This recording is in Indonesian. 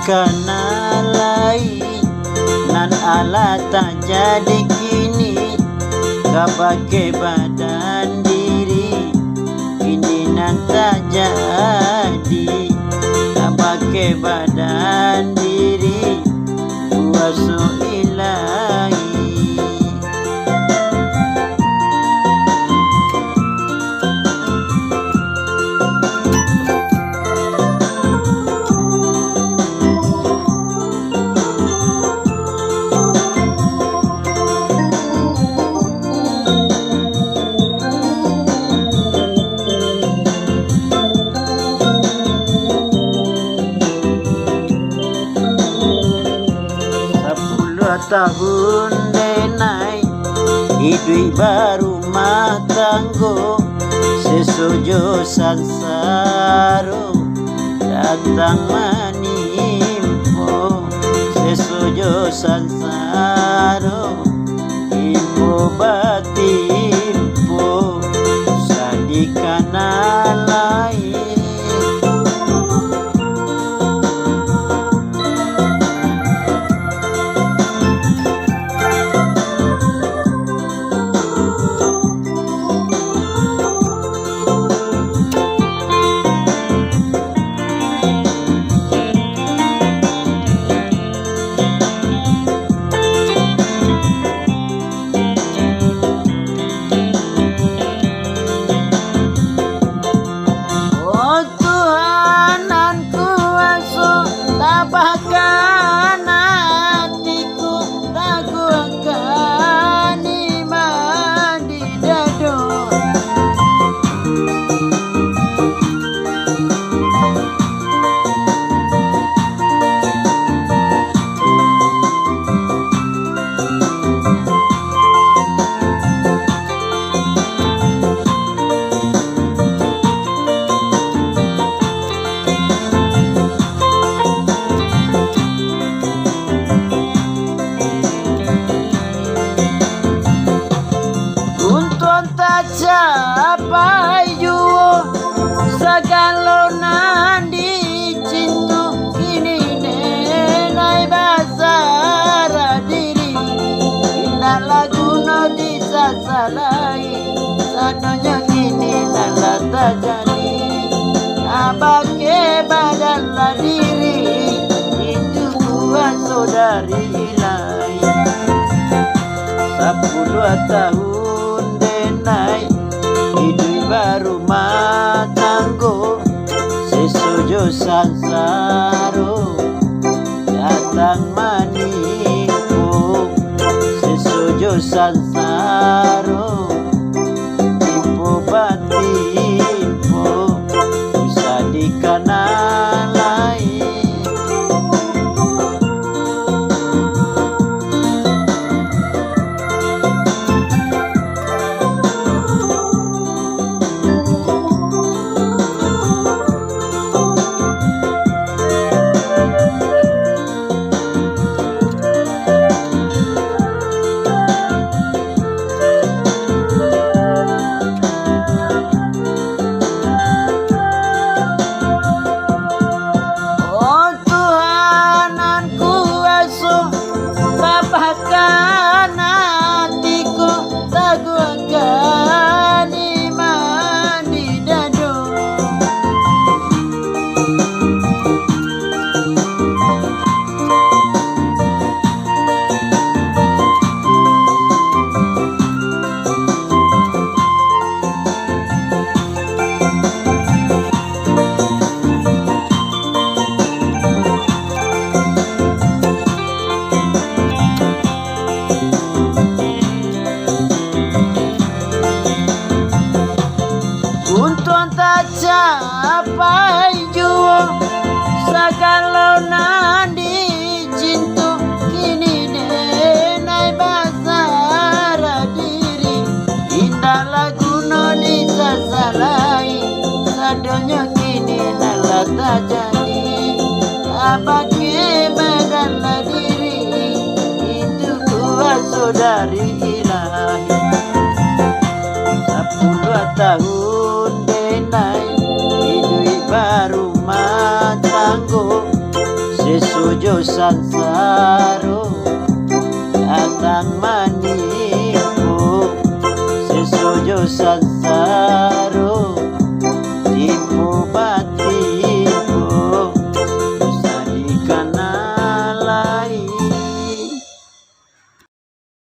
kanalai nan ala tak jadi kini, kapake badan diri kini nan tak jadi, kapake badan diri kuasa ilahi. Tahun denai hidup baru matanggo, sesujo sansaro datang menimpo, sesujo sansaro impo batimpo sadikanalai. Capai juo sagalo nandi cintu kini nenai basara diri ina lagu no disasalai sanonya kini nalata jadi abake badala diri itu gua saudari ilahi. 10 tahun denai hidup baru matanggo, sesujo sansaro datang maniku, sesujo sansaro timpo batimpo bisa dikanalai. Capai juo sagalo nandi cintu kini nenai basara diri indah lagu no disasalai sadonya kini nalata jadi abake badala diri itu gua saudari ilahi. 10 tahun denai hidup baru matanggo, sesuatu suju sansaro datang menipu, si suju sansaro